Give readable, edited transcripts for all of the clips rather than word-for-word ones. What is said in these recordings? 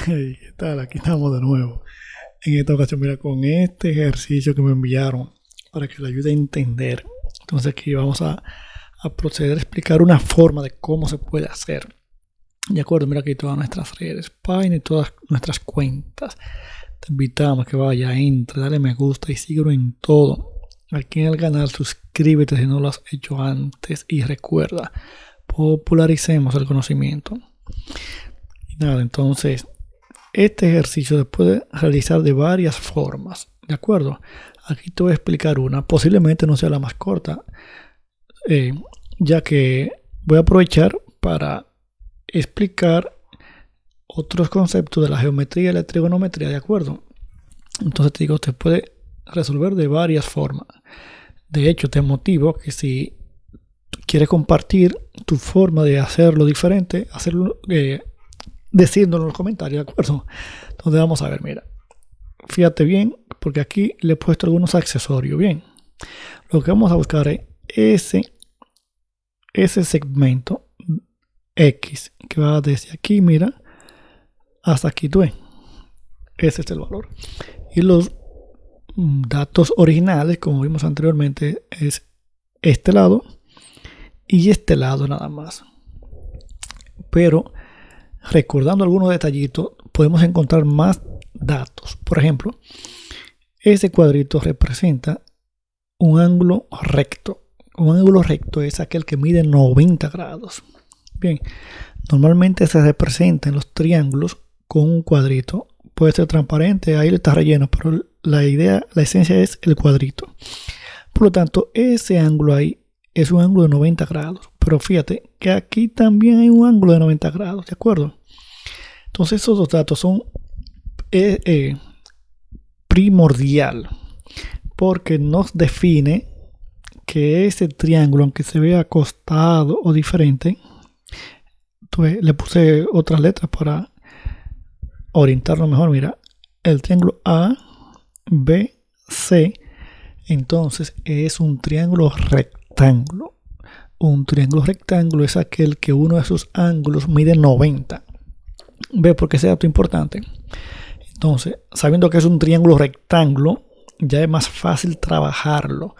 Hey, ¿qué tal? Aquí estamos de nuevo. En esta ocasión, mira, con este ejercicio que me enviaron para que le ayude a entender. Entonces aquí vamos a proceder a explicar una forma de cómo se puede hacer. De acuerdo, mira aquí todas nuestras redes, páginas y todas nuestras cuentas. Te invitamos a que vaya, entre, dale me gusta y síguelo en todo. Aquí en el canal, suscríbete si no lo has hecho antes y recuerda, popularicemos el conocimiento. Y nada, entonces este ejercicio se puede realizar de varias formas, ¿de acuerdo? Aquí te voy a explicar una, posiblemente no sea la más corta, eh, ya que voy a aprovechar para explicar otros conceptos de la geometría y la trigonometría, ¿de acuerdo? Entonces te digo, te puede resolver de varias formas. De hecho, te motivo que si quieres compartir tu forma de hacerlo diferente, hacerlo, decirnos en los comentarios, ¿de acuerdo? Entonces vamos a ver, mira. Fíjate bien, porque aquí le he puesto algunos accesorios, bien. Lo que vamos a buscar es ese segmento X, que va desde aquí, mira, hasta aquí, tú ves. Ese es el valor. Y los datos originales, como vimos anteriormente, es este lado y este lado nada más. Pero recordando algunos detallitos, podemos encontrar más datos. Por ejemplo, ese cuadrito representa un ángulo recto. Un ángulo recto es aquel que mide 90 grados. Bien, normalmente se representa en los triángulos con un cuadrito. Puede ser transparente, ahí está relleno, pero la idea, la esencia es el cuadrito. Por lo tanto, ese ángulo ahí es un ángulo de 90 grados. Pero fíjate que aquí también hay un ángulo de 90 grados, ¿de acuerdo? Entonces esos dos datos son primordial porque nos define que ese triángulo, aunque se vea acostado o diferente, le puse otras letras para orientarlo mejor. Mira, el triángulo A, B, C, entonces es un triángulo rectángulo. Un triángulo rectángulo es aquel que uno de sus ángulos mide 90. ¿Ve por qué ese dato importante? Entonces, sabiendo que es un triángulo rectángulo, ya es más fácil trabajarlo,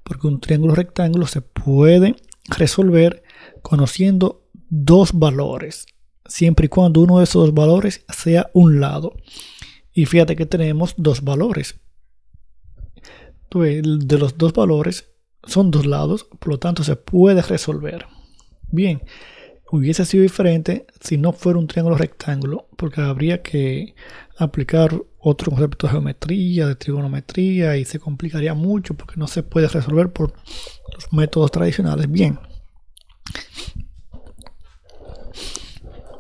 porque un triángulo rectángulo se puede resolver conociendo dos valores, siempre y cuando uno de esos dos valores sea un lado. Y fíjate que tenemos dos valores. De los dos valores son dos lados, por lo tanto se puede resolver. Bien, hubiese sido diferente si no fuera un triángulo rectángulo, porque habría que aplicar otro concepto de geometría, de trigonometría, y se complicaría mucho porque no se puede resolver por los métodos tradicionales. Bien,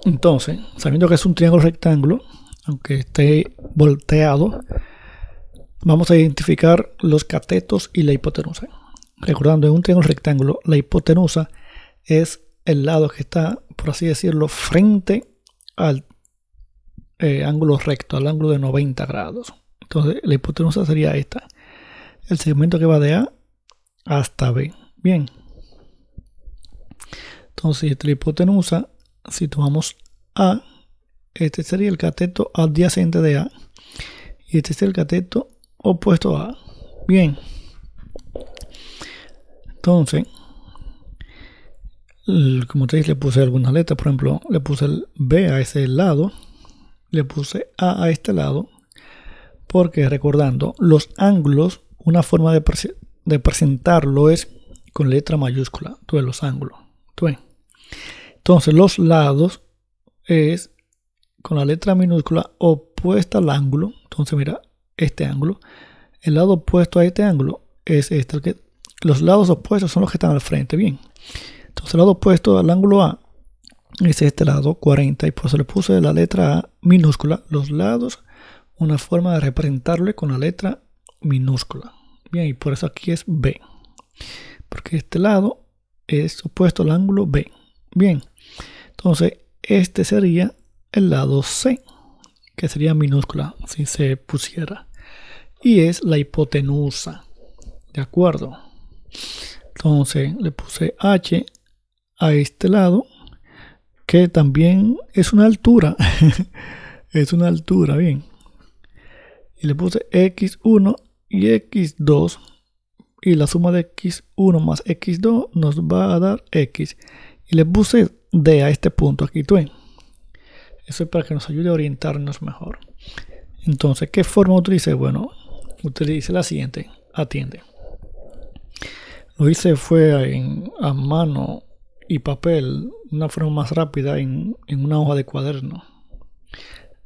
entonces, sabiendo que es un triángulo rectángulo, aunque esté volteado, vamos a identificar los catetos y la hipotenusa. Recordando, en un triángulo rectángulo, la hipotenusa es el lado que está, por así decirlo, frente al ángulo recto, al ángulo de 90 grados. Entonces, la hipotenusa sería esta. El segmento que va de A hasta B. Bien. Entonces, la hipotenusa, si tomamos A, este sería el cateto adyacente de A. Y este es el cateto opuesto a A. Bien. Entonces, como te dije, le puse algunas letras. Por ejemplo, le puse el B a ese lado. Le puse A este lado. Porque recordando, los ángulos, una forma de presentarlo es con letra mayúscula. Tú ves los ángulos. ¿Tú ves? Entonces, los lados es con la letra minúscula opuesta al ángulo. Entonces, mira, este ángulo. El lado opuesto a este ángulo es este. Los lados opuestos son los que están al frente. Bien. Entonces, el lado opuesto al ángulo A es este lado, 40. Y por eso le puse la letra A minúscula. Los lados, una forma de representarle con la letra minúscula. Bien, y por eso aquí es B. Porque este lado es opuesto al ángulo B. Bien. Entonces, este sería el lado C, que sería minúscula si se pusiera. Y es la hipotenusa. ¿De acuerdo? Entonces le puse H a este lado, que también es una altura. es una altura, bien. Y le puse x1 y x2. Y la suma de x1 más x2 nos va a dar x. Y le puse D a este punto aquí, ¿tú ves? Eso es para que nos ayude a orientarnos mejor. Entonces, ¿qué forma utilicé? Bueno, utilicé la siguiente. Atiende. Lo hice fue a mano y papel, una forma más rápida en una hoja de cuaderno.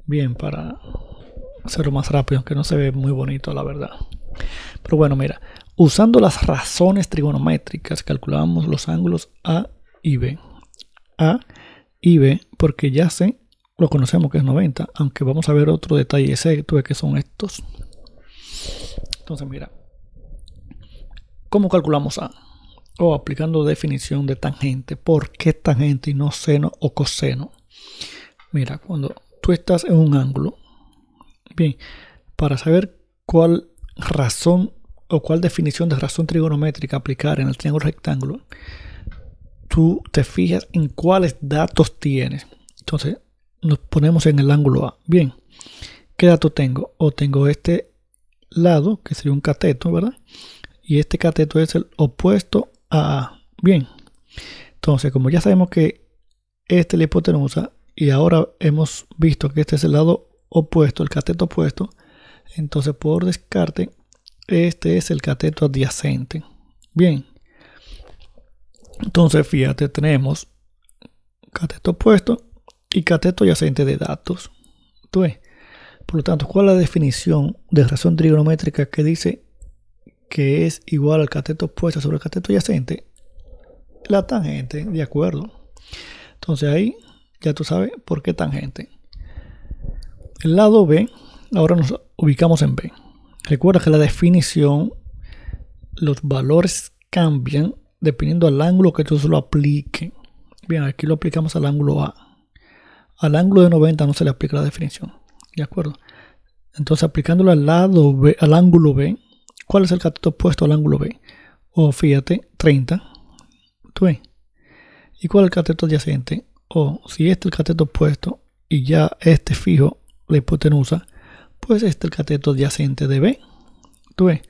Bien, para hacerlo más rápido, aunque no se ve muy bonito, la verdad. Pero bueno, mira, usando las razones trigonométricas, calculamos los ángulos A y B. A y B, porque ya sé, lo conocemos que es 90, aunque vamos a ver otro detalle C, tú ves que son estos. Entonces, mira, ¿cómo calculamos A? O aplicando definición de tangente. ¿Por qué tangente y no seno o coseno? Mira, cuando tú estás en un ángulo, bien, para saber cuál razón o cuál definición de razón trigonométrica aplicar en el triángulo rectángulo, tú te fijas en cuáles datos tienes. Entonces, nos ponemos en el ángulo A. Bien, ¿qué dato tengo? O tengo este lado, que sería un cateto, ¿verdad? Y este cateto es el opuesto a A. Bien, entonces, como ya sabemos que esta es la hipotenusa y ahora hemos visto que este es el lado opuesto, el cateto opuesto, entonces por descarte, este es el cateto adyacente. Bien, entonces fíjate, tenemos cateto opuesto y cateto adyacente de datos. ¿Tú ves? Por lo tanto, ¿cuál es la definición de razón trigonométrica que dice que es igual al cateto opuesto sobre el cateto adyacente? La tangente, de acuerdo. Entonces ahí ya tú sabes por qué tangente. El lado B, ahora nos ubicamos en B. Recuerda que la definición, los valores cambian dependiendo del ángulo que tú se lo apliques. Bien, aquí lo aplicamos al ángulo A. Al ángulo de 90 no se le aplica la definición. ¿De acuerdo? Entonces, aplicándolo al lado B, al ángulo B, ¿cuál es el cateto opuesto al ángulo B? O fíjate, 30. ¿Tú ves? ¿Y cuál es el cateto adyacente? O si este es el cateto opuesto y ya este fijo, la hipotenusa, pues este es el cateto adyacente de B. ¿Tú ves?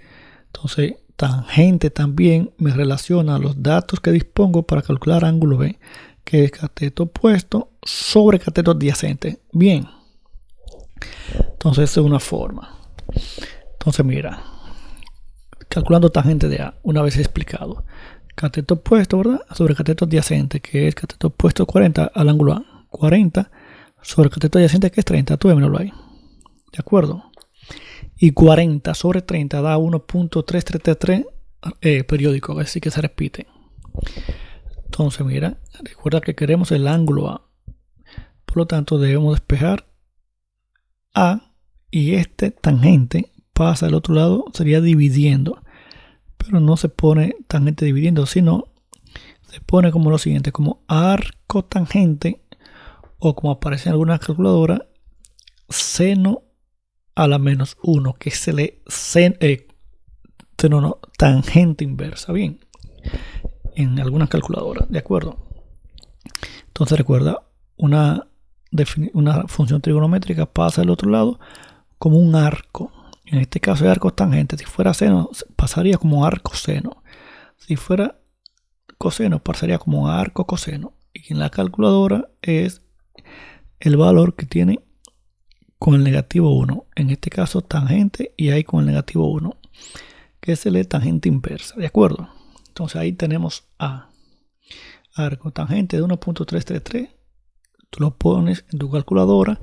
Entonces, tangente también me relaciona los datos que dispongo para calcular ángulo B, que es cateto opuesto sobre cateto adyacente. Bien. Entonces, esa es una forma. Entonces, mira, calculando tangente de A, una vez explicado, cateto opuesto, ¿verdad? Sobre cateto adyacente, que es cateto opuesto 40 al ángulo A. 40 sobre cateto adyacente, que es 30. Tú vémelo ahí. ¿De acuerdo? Y 40 sobre 30 da 1.333 periódico, así que se repite. Entonces, mira, recuerda que queremos el ángulo A. Por lo tanto, debemos despejar A y este tangente pasa al otro lado, sería dividiendo. Pero no se pone tangente dividiendo, sino se pone como lo siguiente, como arco tangente, o como aparece en algunas calculadoras, seno a la menos 1, que se le tangente inversa. Bien, en algunas calculadoras, ¿de acuerdo? Entonces recuerda, una función trigonométrica pasa al otro lado como un arco. En este caso es arco tangente. Si fuera seno, pasaría como arco seno. Si fuera coseno, pasaría como arco coseno. Y en la calculadora es el valor que tiene con el negativo 1. En este caso tangente y ahí con el negativo 1, que se lee tangente inversa. ¿De acuerdo? Entonces ahí tenemos A. Arco tangente de 1.333. Tú lo pones en tu calculadora.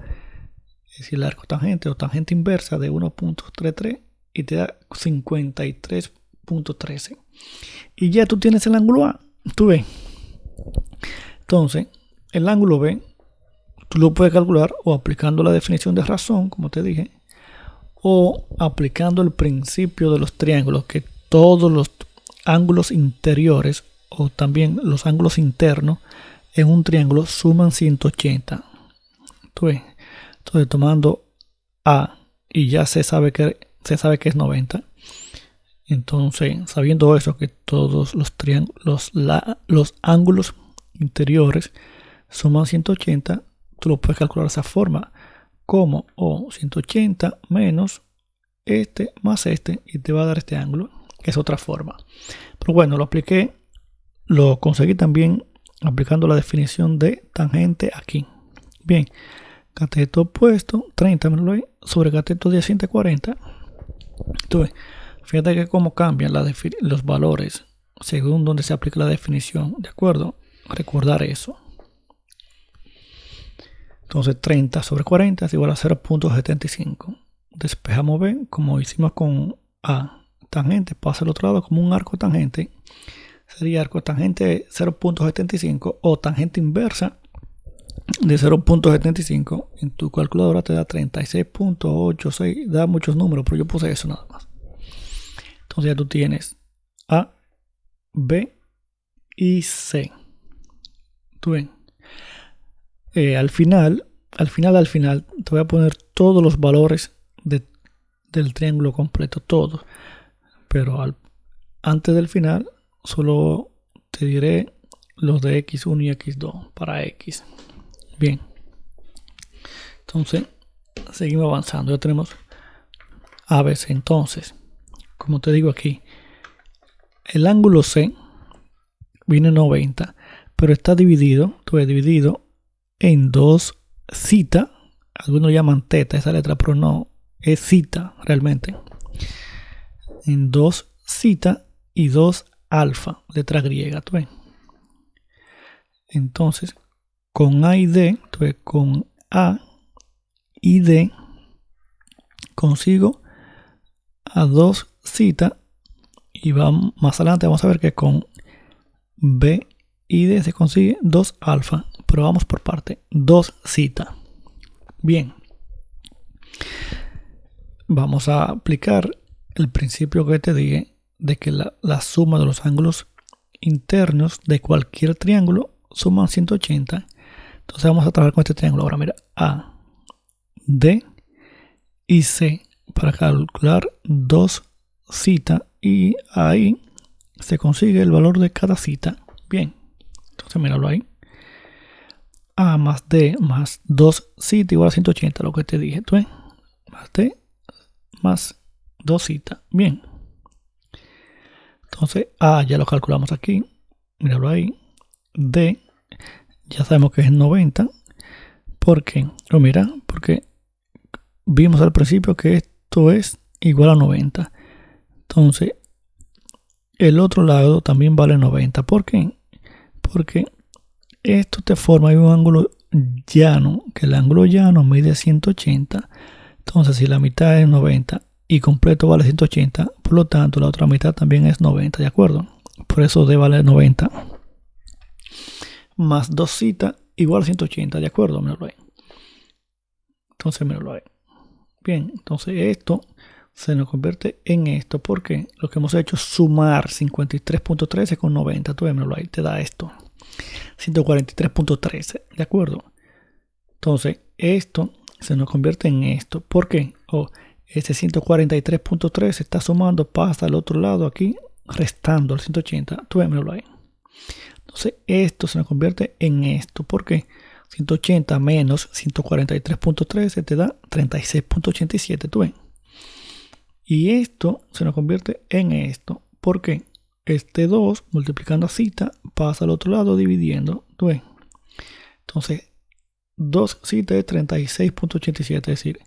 Es decir, el arco tangente o tangente inversa de 1.33 y te da 53.13. Y ya tú tienes el ángulo A. Tú ves. Entonces, el ángulo B, tú lo puedes calcular o aplicando la definición de razón, como te dije, o aplicando el principio de los triángulos, que todos los ángulos interiores o también los ángulos internos en un triángulo suman 180. ¿Tú ves? Entonces, tomando A y ya se sabe que es 90. Entonces, sabiendo eso, que todos los triángulos, los ángulos interiores suman 180, tú lo puedes calcular de esa forma. como o 180 menos este más este y te va a dar este ángulo. Es otra forma. Pero bueno, lo conseguí también aplicando la definición de tangente aquí. Bien, cateto opuesto 30 sobre cateto adyacente 40. Entonces, fíjate que cómo cambian los valores según donde se aplica la definición, ¿de acuerdo? Recordar eso. Entonces 30 sobre 40 es igual a 0.75. Despejamos B como hicimos con A. Tangente pasa al otro lado como un arco tangente. Sería arco tangente 0.75 o tangente inversa de 0.75. En tu calculadora te da 36.86. Da muchos números, pero yo puse eso nada más. Entonces ya tú tienes A, B y C. ¿Tú ven? Al final, te voy a poner todos los valores del triángulo completo, todos. Pero antes del final, solo te diré los de X1 y X2 para X. Bien. Entonces, seguimos avanzando. Ya tenemos ABC. Entonces, como te digo aquí, el ángulo C viene 90, pero está dividido en dos zeta. Algunos llaman teta esa letra, pero no, es zeta realmente. En 2 zeta y 2 alfa, letra griega. ¿Tú ves? Entonces, con A y D, con A y D, consigo a 2 zeta y más adelante vamos a ver que con B y D se consigue 2 alfa, pero vamos por parte, 2 zeta. Bien, vamos a aplicar el principio que te dije de que la suma de los ángulos internos de cualquier triángulo suman 180. Entonces vamos a trabajar con este triángulo. Ahora mira, A, D y C para calcular 2 zeta y ahí se consigue el valor de cada zeta. Bien, entonces míralo ahí. A más D más 2 zeta igual a 180, lo que te dije. ¿Tú ves? Más D más 2 zeta. Bien. Entonces A ya lo calculamos aquí. Míralo ahí. D ya sabemos que es 90. ¿Por qué? Mira, porque vimos al principio que esto es igual a 90. Entonces el otro lado también vale 90. ¿Por qué? Porque esto te forma un ángulo llano, que el ángulo llano mide 180. Entonces si la mitad es 90 y completo vale 180, por lo tanto la otra mitad también es 90, ¿de acuerdo? Por eso D vale 90 más 2 zeta igual a 180, ¿de acuerdo? Míralo ahí. Entonces míralo ahí. Bien, entonces esto se nos convierte en esto porque lo que hemos hecho es sumar 53.13 con 90. Tú míralo ahí, te da esto. 143.13, ¿de acuerdo? Entonces esto se nos convierte en esto. ¿Por qué? Este 143.13 está sumando, pasa al otro lado aquí, restando el 180. Tú míralo ahí. Entonces esto se nos convierte en esto. ¿Por qué? 180 menos 143.13 te da 36.87. ¿Tú ves? Y esto se nos convierte en esto. ¿Por qué? Este 2 multiplicando a zeta pasa al otro lado dividiendo. ¿Tú ves? Entonces 2 zeta es 36.87. Es decir,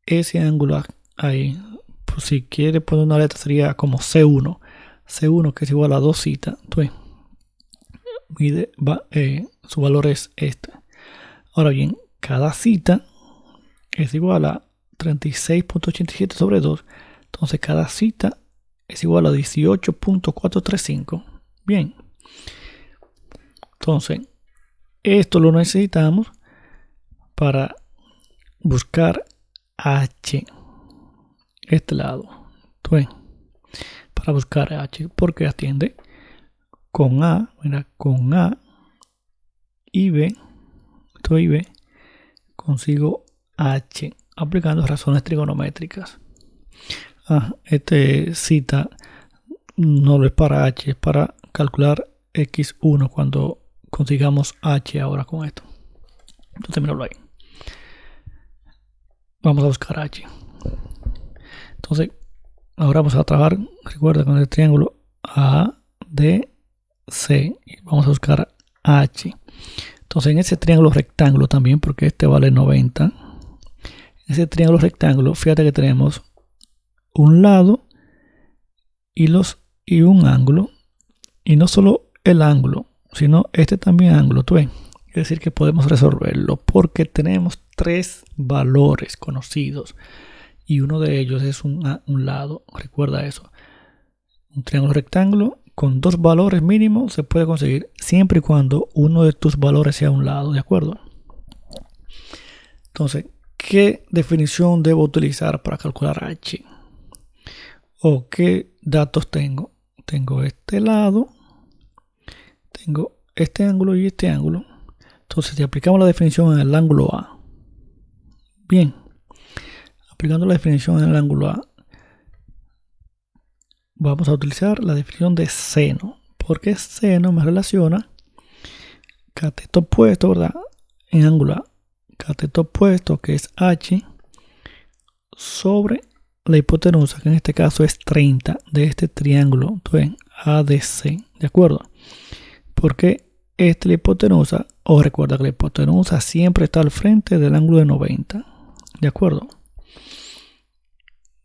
ese ángulo ahí, pues si quiere poner una letra sería como C1. C1 que es igual a 2 zeta. ¿Tú ves? Su valor es este. Ahora bien, cada zeta es igual a 36.87 sobre 2. Entonces cada zeta es igual a 18.435. Bien. Entonces, esto lo necesitamos para buscar H. Este lado. ¿Tú ves? Para buscar H. Porque atiende con A. Mira, con A y B. Esto y B. Consigo H. Aplicando razones trigonométricas. Este zeta no lo es para H, es para calcular X1 cuando consigamos H ahora con esto. Entonces míralo ahí. vamos a buscar h. Entonces, ahora vamos a trabajar, recuerda, con el triángulo ADC y vamos a buscar h. Entonces, en ese triángulo rectángulo también, porque este vale 90, en ese triángulo rectángulo, fíjate que tenemos un lado y un ángulo, y no solo el ángulo, sino este también ángulo, ¿tú ves? Es decir, que podemos resolverlo porque tenemos tres valores conocidos y uno de ellos es un lado. Recuerda eso. Un triángulo rectángulo con dos valores mínimos se puede conseguir siempre y cuando uno de tus valores sea un lado, ¿de acuerdo? Entonces, ¿qué definición debo utilizar para calcular h? ¿O qué datos tengo? Tengo este lado, tengo este ángulo y este ángulo. Entonces, si aplicamos la definición en el ángulo A, bien, aplicando la definición en el ángulo A, vamos a utilizar la definición de seno, porque seno me relaciona cateto opuesto, ¿verdad? En ángulo A, cateto opuesto, que es h, sobre la hipotenusa, que en este caso es 30 de este triángulo, entonces ADC, ¿de acuerdo? Porque esta es la hipotenusa, o recuerda que la hipotenusa siempre está al frente del ángulo de 90, ¿de acuerdo?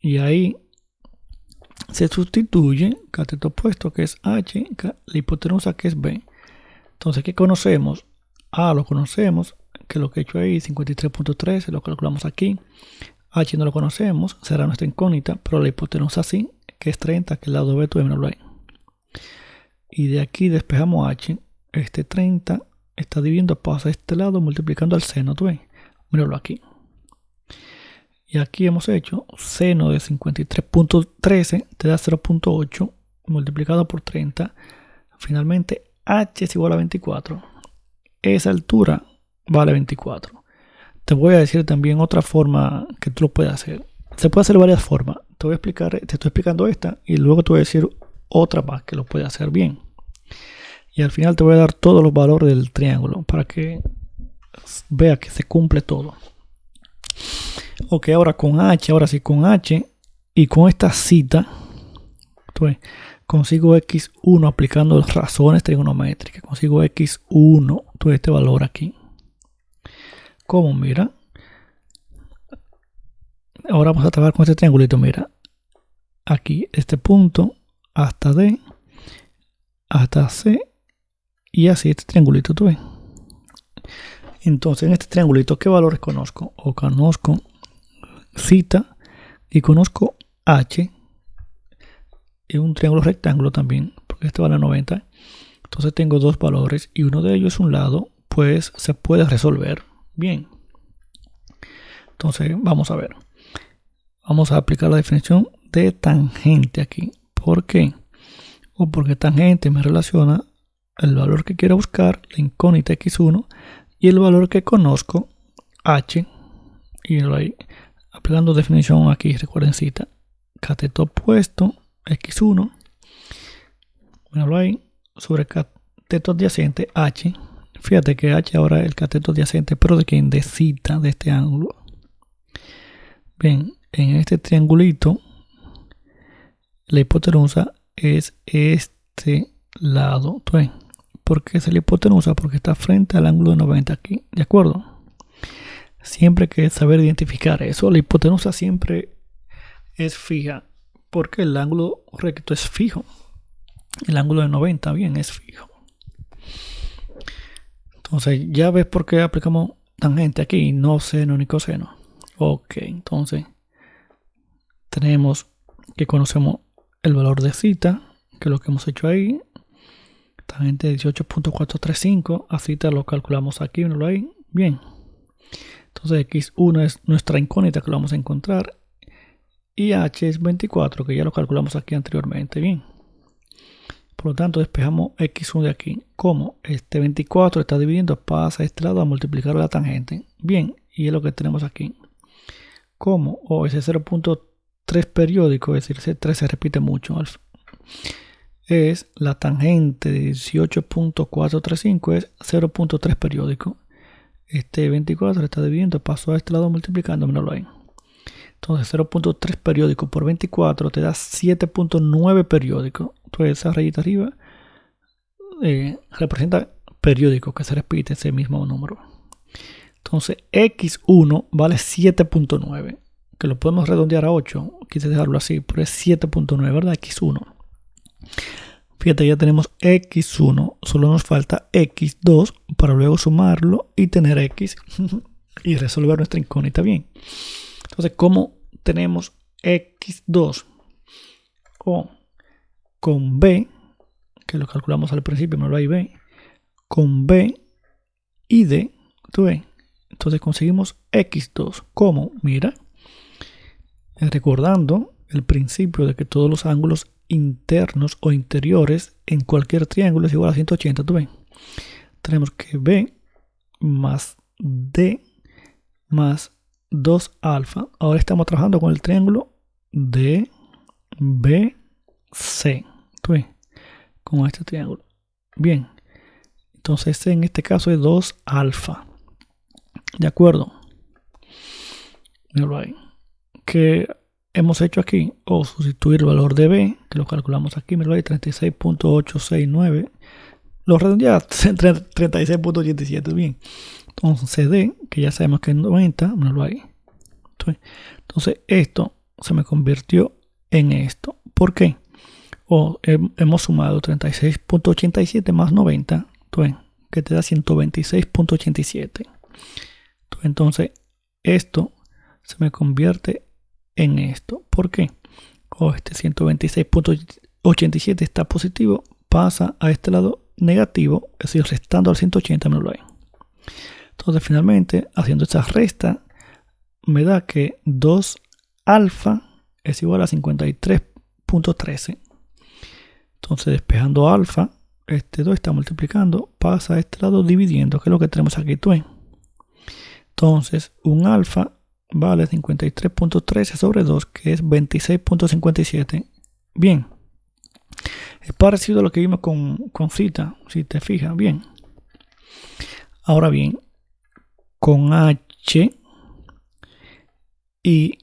Y ahí se sustituye cateto opuesto, que es h, la hipotenusa, que es b. Entonces, ¿qué conocemos? A lo conocemos, que lo que he hecho ahí, 53.13, lo calculamos aquí. H no lo conocemos, será nuestra incógnita, pero la hipotenusa sí, que es 30, que el lado B, tú míralo ahí. Y de aquí despejamos h, este 30 está dividiendo, pasa a este lado, multiplicando al seno, tú ves, míralo aquí. Y aquí hemos hecho seno de 53.13, te da 0.8, multiplicado por 30, finalmente h es igual a 24. Esa altura vale 24. Te voy a decir también otra forma que tú lo puedes hacer. Se puede hacer de varias formas. Te estoy explicando esta y luego te voy a decir otra más que lo puede hacer bien. Y al final te voy a dar todos los valores del triángulo para que vea que se cumple todo. Ok, ahora con h, ahora sí con h y con esta cita, entonces, consigo x1 aplicando las razones trigonométricas. Consigo x1, todo este valor aquí. ¿Cómo? Mira. Ahora vamos a trabajar con este triangulito. Mira. Aquí, este punto, hasta D, hasta C, y así este triangulito, ¿tú ves? Entonces, en este triangulito, ¿qué valores conozco? O conozco cita y conozco h. Es un triángulo rectángulo también, porque este vale 90. Entonces tengo dos valores y uno de ellos es un lado, pues se puede resolver. Bien. Entonces vamos a ver. Vamos a aplicar la definición de tangente aquí. ¿Por qué? O porque tangente me relaciona el valor que quiero buscar, la incógnita x1, y el valor que conozco, h. Y ahí, aplicando definición aquí, recuerden cita, cateto opuesto, x1, míralo ahí, sobre cateto adyacente, h. Fíjate que h ahora es el cateto adyacente, pero ¿de quién? De cita, de este ángulo. Bien, en este triangulito, la hipotenusa es este lado. ¿Ves? ¿Por qué es la hipotenusa? Porque está frente al ángulo de 90 aquí, ¿de acuerdo? Siempre hay que saber identificar eso. La hipotenusa siempre es fija, porque el ángulo recto es fijo. El ángulo de 90, bien, es fijo. Entonces, ya ves por qué aplicamos tangente aquí, no seno ni coseno. Ok, entonces tenemos que conocemos el valor de cita, que es lo que hemos hecho ahí. Tangente 18.435, a cita lo calculamos aquí, ¿no lo hay? Bien. Entonces x1 es nuestra incógnita que lo vamos a encontrar. Y h es 24, que ya lo calculamos aquí anteriormente. Bien. Por lo tanto, despejamos x1 de aquí. ¿Cómo? Este 24 está dividiendo, pasa a este lado a multiplicar la tangente. Bien, y es lo que tenemos aquí. ¿Cómo? O ese 0.3 periódico, es decir, ese 3 se repite mucho. Es la tangente de 18.435, es 0.3 periódico. Este 24 está dividiendo, pasó a este lado multiplicando, míralo ahí. Entonces 0.3 periódico por 24 te da 7.9 periódico. Entonces esa rayita arriba representa periódico que se repite ese mismo número. Entonces x1 vale 7.9, que lo podemos redondear a 8. Quise dejarlo así, pero es 7.9, ¿verdad? x1. Fíjate, ya tenemos x1, solo nos falta x2 para luego sumarlo y tener x y resolver nuestra incógnita bien. Entonces, ¿cómo tenemos x2? O con b, que lo calculamos al principio, no lo hay b, con b y d, ¿tú ves? Entonces conseguimos x2. ¿Cómo? Mira, recordando el principio de que todos los ángulos internos o interiores en cualquier triángulo es igual a 180, ¿tú ves? Tenemos que b más d más 2 alfa. Ahora estamos trabajando con el triángulo DBC. ¿Tú ves? Con este triángulo. Bien. Entonces en este caso es 2 alfa. ¿De acuerdo? Míralo ahí. ¿Qué hemos hecho aquí? O sustituir el valor de B, que lo calculamos aquí, míralo ahí, 36.869. Lo redondeamos 36.87. Bien. Entonces D, que ya sabemos que es 90, míralo ahí. Entonces esto se me convirtió en esto. ¿Por qué? Hemos sumado 36.87 más 90, que te da 126.87. Entonces esto se me convierte en esto. ¿Por qué? Este 126.87 está positivo, pasa a este lado negativo, es decir, restando al 180, me lo hay. Entonces finalmente, haciendo esta resta, me da que 2 alfa es igual a 53.13. Entonces despejando alfa, este 2 está multiplicando, pasa a este lado dividiendo, que es lo que tenemos aquí. Entonces un alfa vale 53.13 sobre 2, que es 26.57. Bien. Es parecido a lo que vimos con zeta, si te fijas. Bien. Ahora bien, con h y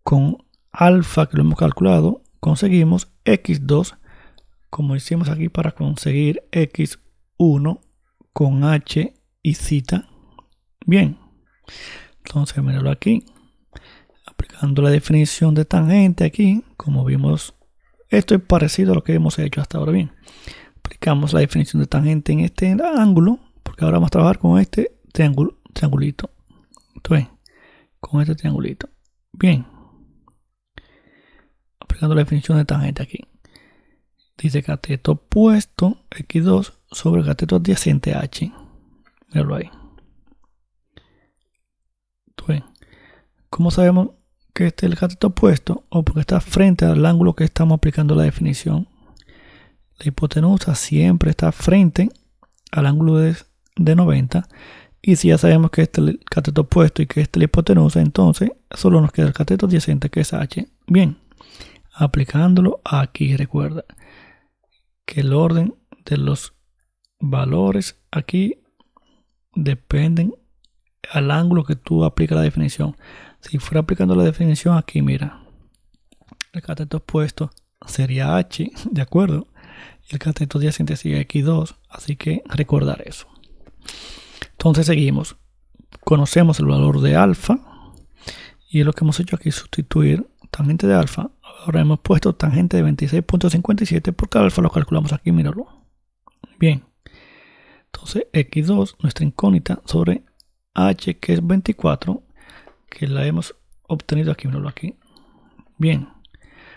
con alfa, que lo hemos calculado, conseguimos x2, como hicimos aquí para conseguir x1 con h y zeta. Bien. Entonces, míralo aquí. Aplicando la definición de tangente aquí, como vimos, esto es parecido a lo que hemos hecho hasta ahora. Bien. Aplicamos la definición de tangente en este ángulo, porque ahora vamos a trabajar con este triangulito. Entonces, con este triangulito. Bien. Aplicando la definición de tangente aquí. Dice cateto opuesto x2 sobre cateto adyacente h. Míralo ahí. ¿Cómo sabemos que este es el cateto opuesto? O porque está frente al ángulo que estamos aplicando la definición. La hipotenusa siempre está frente al ángulo de 90. Y si ya sabemos que este es el cateto opuesto y que este es la hipotenusa, entonces solo nos queda el cateto adyacente, que es h. Bien, aplicándolo aquí, recuerda que el orden de los valores aquí dependen al ángulo que tú aplicas la definición. Si fuera aplicando la definición aquí, mira, el cateto opuesto sería h, ¿de acuerdo? Y el cateto adyacente sería x2, así que recordar eso. Entonces seguimos. Conocemos el valor de alfa y es lo que hemos hecho aquí, sustituir tangente de alfa. Ahora hemos puesto tangente de 26.57 porque alfa lo calculamos aquí, míralo. Bien. Entonces x2, nuestra incógnita sobre h, que es 24, que la hemos obtenido aquí, míralo aquí. Bien.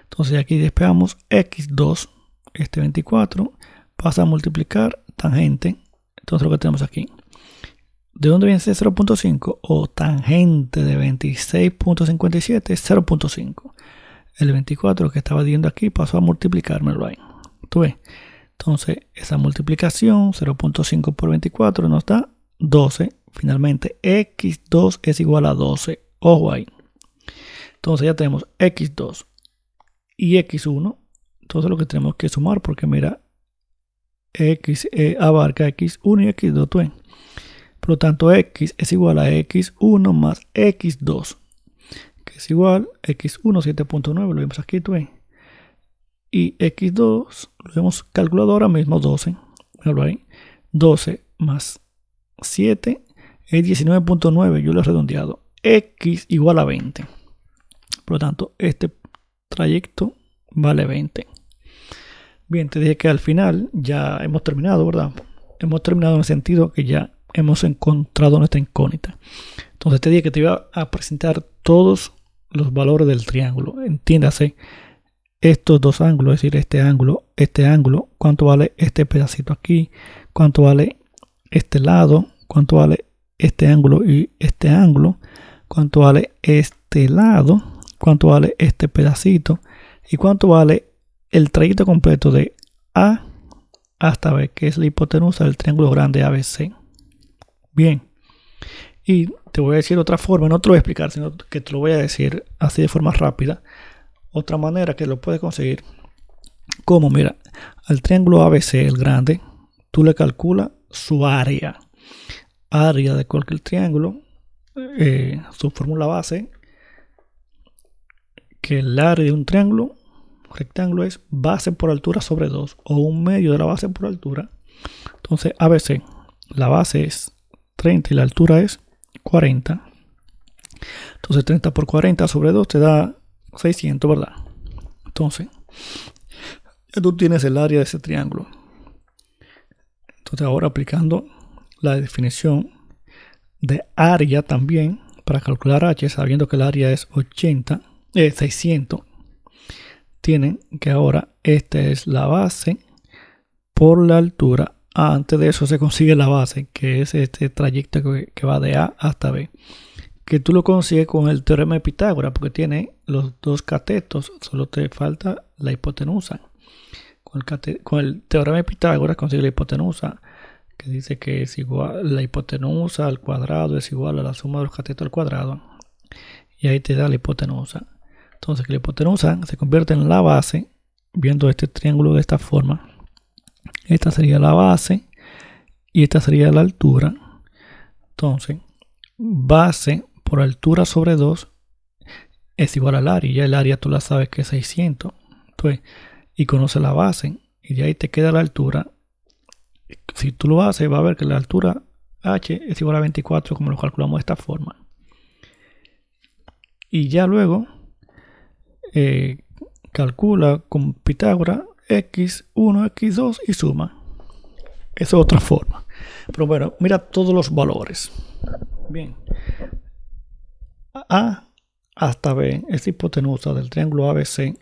Entonces aquí despejamos x2, este 24, pasa a multiplicar tangente. Entonces lo que tenemos aquí. ¿De dónde viene ese 0.5? O tangente de 26.57 es 0.5. El 24 que estaba viendo aquí pasó a multiplicármelo ahí. ¿Tú ves? Entonces esa multiplicación 0.5 por 24 nos da 12. Finalmente x2 es igual a 12. Ojo ahí. Entonces ya tenemos x2 y x1. Entonces lo que tenemos que sumar, porque mira, x abarca x1 y x2. ¿Tú ves? Por lo tanto, x es igual a x1 más x2, que que es igual x1 7.9, lo vemos aquí, tú ves. Y x2 lo hemos calculado ahora mismo, 12. Míralo ahí. 12 más 7 es 19.9, yo lo he redondeado. X igual a 20. Por lo tanto, este trayecto vale 20. Bien, te dije que al final ya hemos terminado, ¿verdad? Hemos terminado en el sentido que ya hemos encontrado nuestra incógnita. Entonces te dije que te iba a presentar todos los valores del triángulo. Entiéndase, estos dos ángulos, es decir, este ángulo, cuánto vale este pedacito aquí, cuánto vale este lado, cuánto vale este ángulo y este ángulo, cuánto vale este lado, cuánto vale este pedacito y cuánto vale el trayecto completo de A hasta B, que es la hipotenusa del triángulo grande ABC. Bien, y te voy a decir otra forma, no te lo voy a explicar, sino que te lo voy a decir así de forma rápida. Otra manera que lo puedes conseguir, como mira, al triángulo ABC, el grande, tú le calculas su área de cualquier triángulo, su fórmula base, que el área de un triángulo rectángulo es base por altura sobre 2 o un medio de la base por altura. Entonces ABC, la base es 30 y la altura es 40. Entonces 30 por 40 sobre 2 te da 600, ¿verdad? Entonces ya tú tienes el área de ese triángulo. Entonces ahora aplicando la definición de área también para calcular H, sabiendo que el área es 600, tienen que ahora esta es la base por la altura. Antes de eso se consigue la base, que es este trayecto que va de A hasta B, que tú lo consigues con el teorema de Pitágoras, porque tiene los dos catetos, solo te falta la hipotenusa. Con el teorema de Pitágoras consigue la hipotenusa, que dice que es igual, la hipotenusa al cuadrado es igual a la suma de los catetos al cuadrado, y ahí te da la hipotenusa. Entonces, que la hipotenusa se convierte en la base, viendo este triángulo de esta forma. Esta sería la base y esta sería la altura. Entonces, base por altura sobre 2 es igual al área. Ya el área tú la sabes que es 600. Entonces, y conoces la base y de ahí te queda la altura. Si tú lo haces, va a ver que la altura H es igual a 24, como lo calculamos de esta forma. Y ya luego calcula con Pitágoras x1, x2 y suma. Esa es otra forma. Pero bueno, mira todos los valores. Bien. A hasta B, esta hipotenusa del triángulo ABC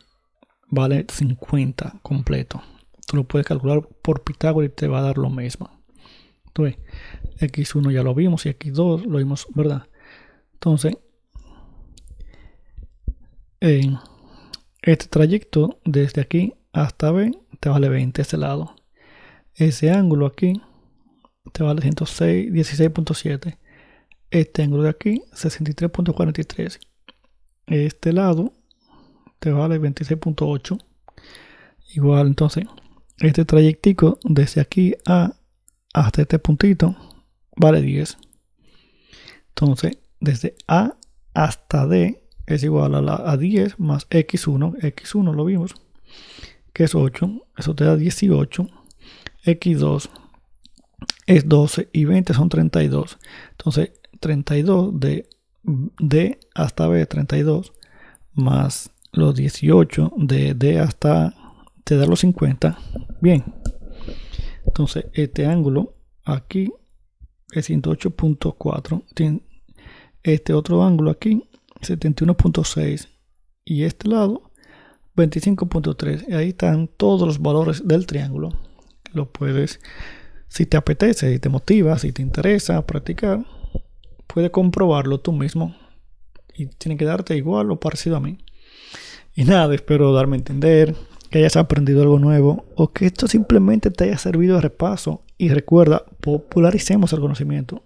vale 50 completo. Tú lo puedes calcular por Pitágoras y te va a dar lo mismo. Entonces, x1 ya lo vimos y x2 lo vimos, ¿verdad? Entonces, este trayecto desde aquí hasta B te vale 20 ese lado. Ese ángulo aquí te vale 16.7. Este ángulo de aquí 63.43. Este lado te vale 26.8. Igual, entonces este trayectico desde aquí hasta este puntito vale 10. Entonces desde A hasta D es igual a 10 más x1. X1 lo vimos, que es 8. Eso te da 18. X2 es 12 y 20 son 32. Entonces 32 de D hasta B, 32 más los 18 de D hasta te da los 50. Bien. Entonces este ángulo aquí es 108.4. Este otro ángulo aquí 71.6 y este lado 25.3. Y ahí están todos los valores del triángulo. Lo puedes, si te apetece, si te motiva, si te interesa practicar, puedes comprobarlo tú mismo y tiene que darte igual o parecido a mí. Y nada, espero darme a entender, que hayas aprendido algo nuevo o que esto simplemente te haya servido de repaso. Y recuerda, popularicemos el conocimiento.